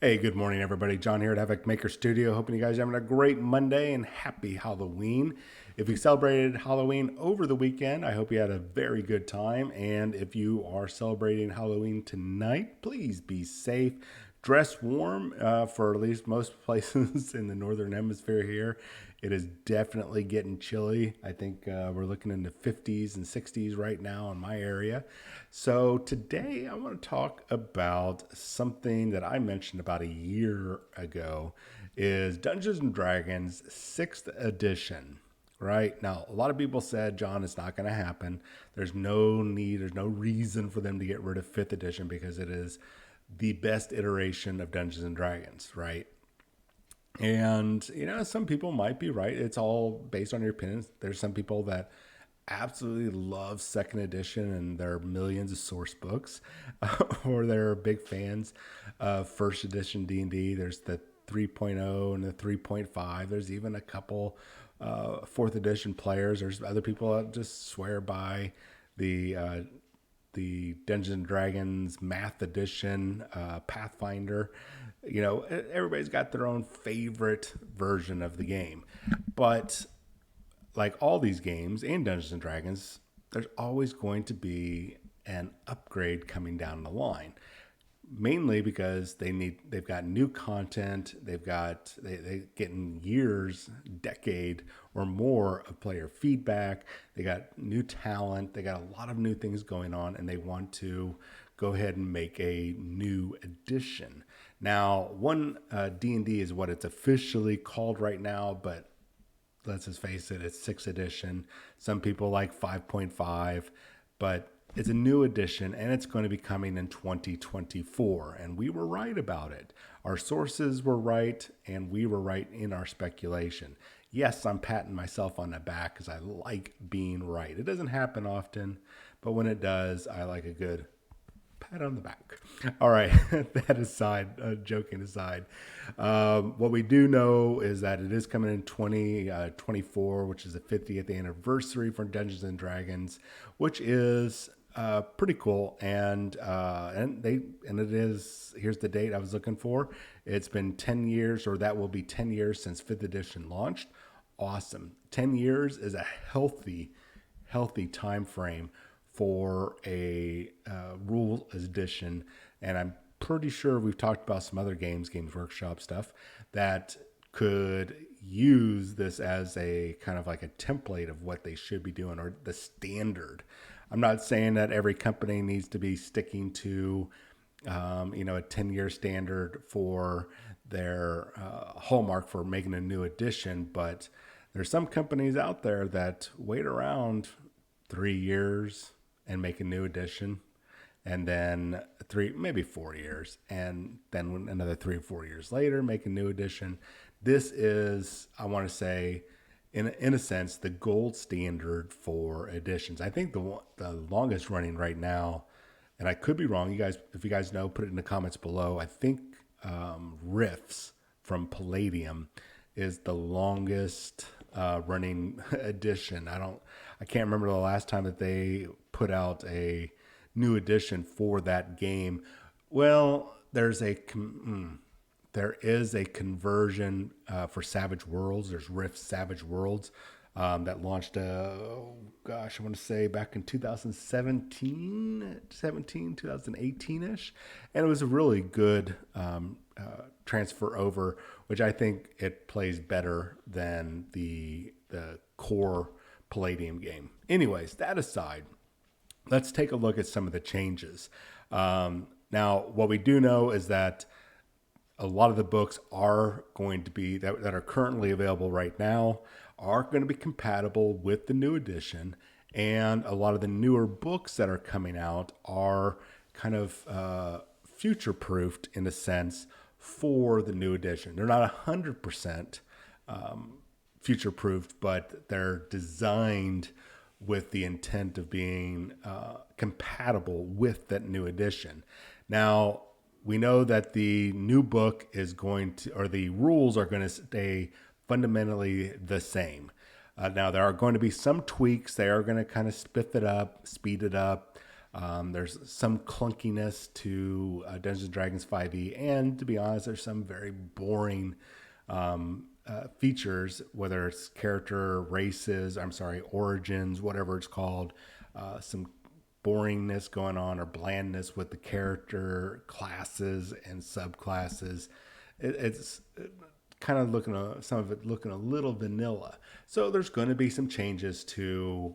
Hey, good morning, everybody. John here at Havoc Maker Studio. Hoping you guys are having a great Monday and happy Halloween. If you celebrated Halloween over the weekend, I hope you had a very good time. And if you are celebrating Halloween tonight, please be safe. Dress warm for at least most places in the northern hemisphere here. It is definitely getting chilly. I think we're looking in the 50s and 60s right now in my area. So today I want to talk about something that I mentioned about a year ago is Dungeons and Dragons 6th edition. Right now, a lot of people said, John, it's not going to happen. There's no need, there's no reason for them to get rid of 5th edition because it is the best iteration of Dungeons and Dragons, right? And, some people might be right. It's all based on your opinions. There's some people that absolutely love second edition and there are millions of source books, or they're big fans of first edition D&D. There's the 3.0 and the 3.5. There's even a couple fourth edition players. There's other people that just swear by the Dungeons and Dragons Math Edition, Pathfinder. Everybody's got their own favorite version of the game, but like all these games and Dungeons and Dragons, there's always going to be an upgrade coming down the line. Mainly because they've got new content, they getting years, decade or more of player feedback. They got new talent, they got a lot of new things going on, and they want to go ahead and make a new edition. Now, one D&D is what it's officially called right now, but let's just face it, it's 6th edition. Some people like 5.5, but it's a new edition and it's going to be coming in 2024. And we were right about it. Our sources were right and we were right in our speculation. Yes, I'm patting myself on the back because I like being right. It doesn't happen often, but when it does, I like a good pat on the back. All right, that aside, joking aside, what we do know is that it is coming in 2024, which is the 50th anniversary for Dungeons and Dragons, which is pretty cool. And it is, here's the date I was looking for. It's been 10 years, or that will be 10 years since 5th edition launched. Awesome. 10 years is a healthy time frame for a rule edition. And I'm pretty sure we've talked about some other Games Workshop stuff that could use this as a kind of like a template of what they should be doing, or the standard. I'm not saying that every company needs to be sticking to a 10-year standard for their hallmark for making a new edition, but there's some companies out there that wait around 3 years and make a new edition, and then 4 years, and then another 3 or 4 years later make a new edition. This is, I want to say, in a sense, the gold standard for editions. I think the longest running right now, and I could be wrong. If you guys know, put it in the comments below. I think Riffs from Palladium is the longest running edition. I can't remember the last time that they put out a new edition for that game. Well, there is a conversion for Savage Worlds. There's Rift Savage Worlds that launched, I want to say back in 2017, 2018-ish. And it was a really good transfer over, which I think it plays better than the core Palladium game. Anyways, that aside, let's take a look at some of the changes. Now, what we do know is that a lot of the books are going to be that are currently available right now are going to be compatible with the new edition, and a lot of the newer books that are coming out are kind of future-proofed in a sense for the new edition. They're not 100% future-proofed, but they're designed with the intent of being compatible with that new edition. Now, we know that the new book is going to, or the rules are going to stay fundamentally the same. Now, there are going to be some tweaks. They are going to kind of spiff it up, speed it up. There's some clunkiness to Dungeons and Dragons 5e, and to be honest, there's some very boring features, whether it's character, races, origins, whatever it's called, some boringness going on or blandness with the character classes and subclasses. It's kind of some of it looking a little vanilla. So there's going to be some changes to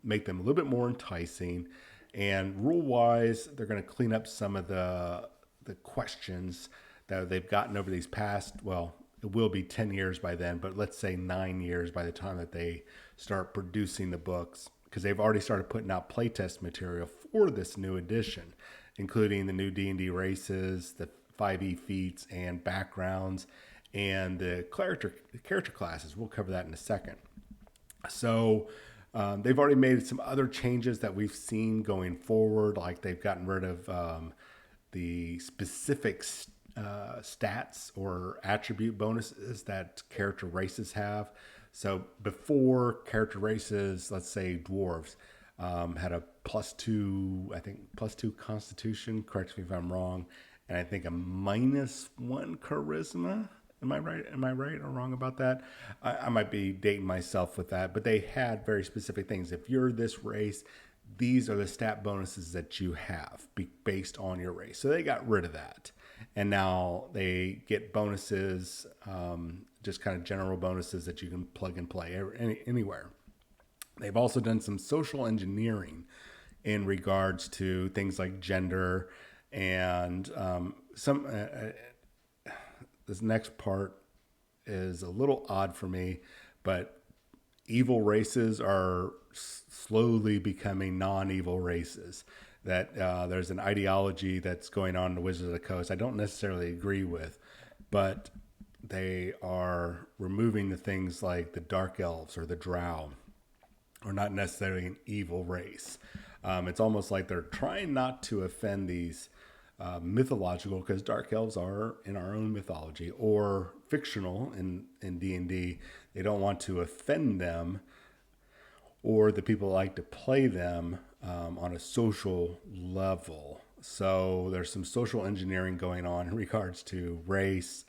make them a little bit more enticing. And rule wise, they're going to clean up some of the questions that they've gotten over these past, well, it will be 10 years by then, but let's say 9 years by the time that they start producing the books, because they've already started putting out playtest material for this new edition, including the new D&D races, the 5e feats and backgrounds, and the character classes. We'll cover that in a second. So they've already made some other changes that we've seen going forward, like they've gotten rid of the specific stats or attribute bonuses that character races have. So before, character races, let's say dwarves, had a +2 constitution, correct me if I'm wrong, and I think a -1 charisma. Am I right or wrong about that? I might be dating myself with that, but they had very specific things. If you're this race, these are the stat bonuses that you have based on your race. So they got rid of that. And now they get bonuses, just kind of general bonuses that you can plug and play anywhere. They've also done some social engineering in regards to things like gender and some. This next part is a little odd for me, but evil races are slowly becoming non-evil races. That there's an ideology that's going on in the Wizards of the Coast I don't necessarily agree with, but they are removing the things like the Dark Elves or the Drow are not necessarily an evil race. It's almost like they're trying not to offend these mythological, because Dark Elves are in our own mythology, or fictional in D&D. They don't want to offend them or the people that like to play them on a social level. So there's some social engineering going on in regards to race,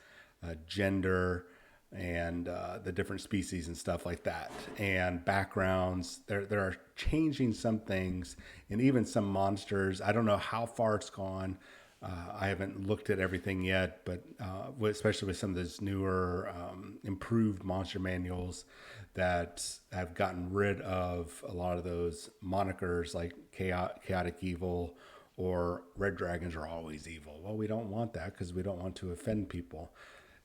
gender, and the different species and stuff like that, and backgrounds. There are changing some things, and even some monsters. I don't know how far it's gone. I haven't looked at everything yet, but especially with some of those newer, improved monster manuals that have gotten rid of a lot of those monikers like chaotic evil or red dragons are always evil. Well, we don't want that because we don't want to offend people.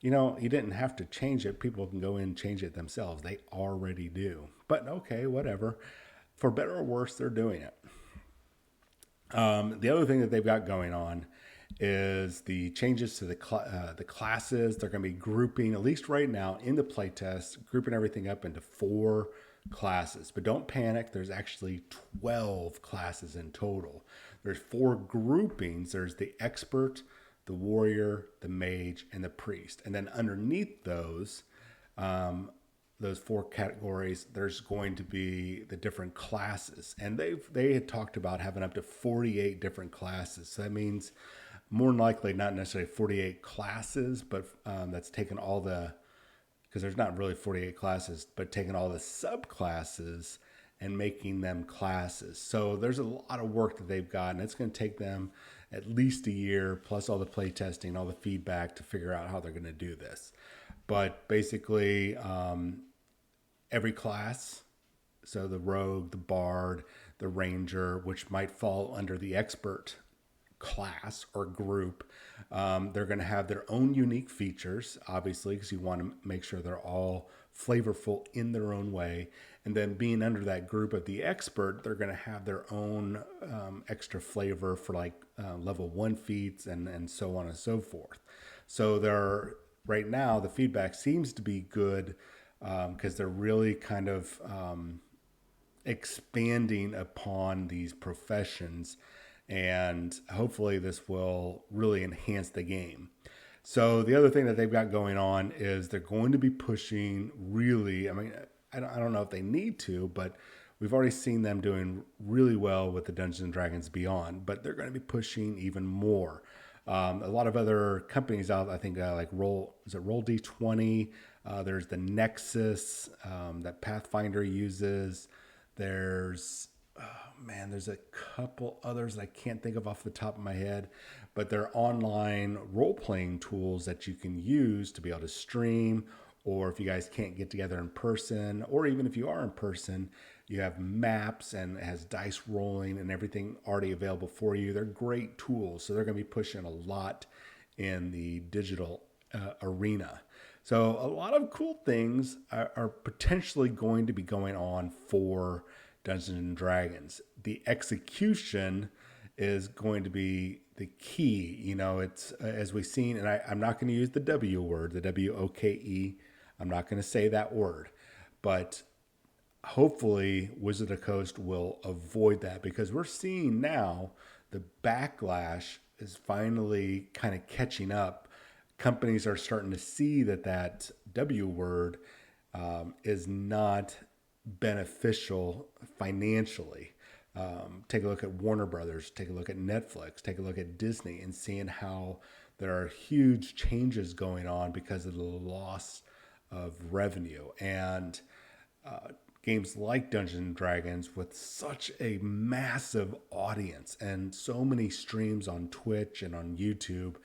You know, you didn't have to change it. People can go in and change it themselves. They already do. But okay, whatever. For better or worse, they're doing it. The other thing that they've got going on is the changes to the classes. They're going to be grouping, at least right now in the playtest, grouping everything up into 4 classes. But don't panic. There's actually 12 classes in total. There's 4 groupings. There's the expert, the warrior, the mage, and the priest. And then underneath those 4 categories, there's going to be the different classes. And they had talked about having up to 48 different classes. So that means more than likely not necessarily 48 classes, but that's taken all because there's not really 48 classes, but taking all the subclasses and making them classes. So there's a lot of work that they've got, and it's going to take them at least a year, plus all the play testing, all the feedback to figure out how they're going to do this. But basically, every class, so the rogue, the bard, the ranger, which might fall under the expert class or group, they're going to have their own unique features, obviously, because you want to make sure they're all flavorful in their own way. And then being under that group of the expert, they're going to have their own extra flavor for like level 1 feats and so on and so forth. So right now, the feedback seems to be good because they're really kind of expanding upon these professions, and hopefully this will really enhance the game. So the other thing that they've got going on is they're going to be pushing really, I mean, I don't know if they need to, but we've already seen them doing really well with the Dungeons and Dragons Beyond, but they're going to be pushing even more. A lot of other companies out, I think, like Roll D20. There's the Nexus that Pathfinder uses. There's there's a couple others that I can't think of off the top of my head, but they're online role playing tools that you can use to be able to stream. Or if you guys can't get together in person, or even if you are in person, you have maps and it has dice rolling and everything already available for you. They're great tools. So they're going to be pushing a lot in the digital arena. So a lot of cool things are potentially going to be going on for Dungeons and Dragons. The execution is going to be the key. You know, it's as we've seen, and I'm not going to use the W word, the WOKE. I'm not going to say that word, but hopefully Wizard of the Coast will avoid that, because we're seeing now the backlash is finally kind of catching up. Companies are starting to see that W word is not beneficial financially. Take a look at Warner Brothers, take a look at Netflix, take a look at Disney, and seeing how there are huge changes going on because of the loss of revenue. And games like Dungeons and Dragons, with such a massive audience and so many streams on Twitch and on YouTube,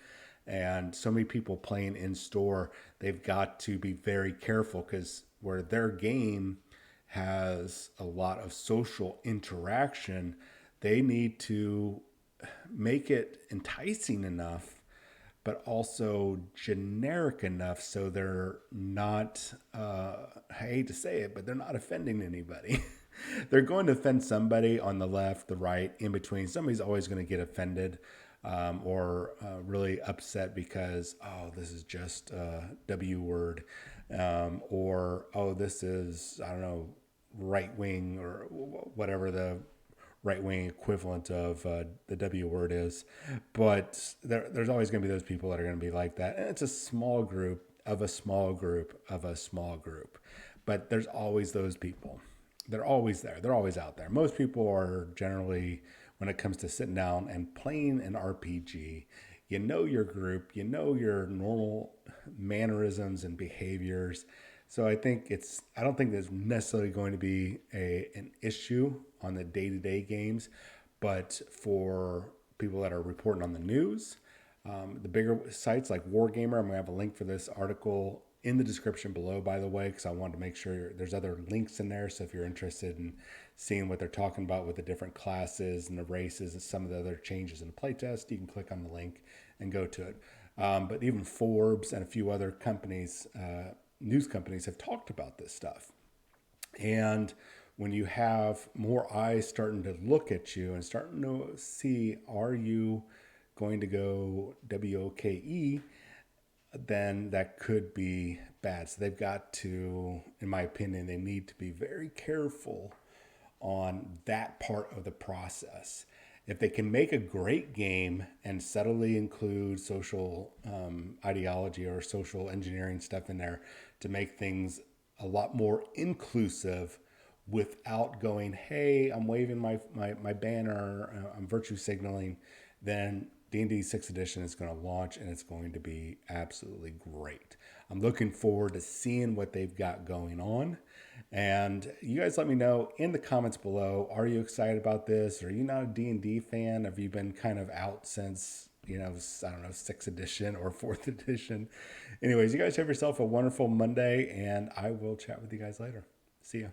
and so many people playing in store, they've got to be very careful, because where their game has a lot of social interaction, they need to make it enticing enough, but also generic enough so they're not, I hate to say it, but they're not offending anybody. They're going to offend somebody on the left, the right, in between. Somebody's always going to get offended or really upset because, oh, this is just a W word. Or, oh, this is, I don't know, right wing, or whatever the right wing equivalent of the W word is. But there's always going to be those people that are going to be like that. And it's a small group of a small group of a small group. But there's always those people. They're always there. They're always out there. Most people are generally, when it comes to sitting down and playing an RPG, you know your group, you know your normal mannerisms and behaviors. So I don't think there's necessarily going to be an issue on the day-to-day games, but for people that are reporting on the news, the bigger sites like Wargamer, I'm going to have a link for this article in the description below, by the way, because I wanted to make sure there's other links in there. So if you're interested in seeing what they're talking about with the different classes and the races and some of the other changes in the playtest, you can click on the link and go to it. But even Forbes and a few other companies, news companies, have talked about this stuff. And when you have more eyes starting to look at you and starting to see, are you going to go WOKE, then that could be bad. So they've got to, in my opinion, they need to be very careful on that part of the process. If they can make a great game and subtly include social ideology or social engineering stuff in there to make things a lot more inclusive without going, hey, I'm waving my banner, I'm virtue signaling, then D&D 6th edition is going to launch and it's going to be absolutely great. I'm looking forward to seeing what they've got going on. And you guys let me know in the comments below, are you excited about this? Are you not a D&D fan? Have you been kind of out since, I don't know, 6th edition or 4th edition? Anyways, you guys have yourself a wonderful Monday, and I will chat with you guys later. See ya.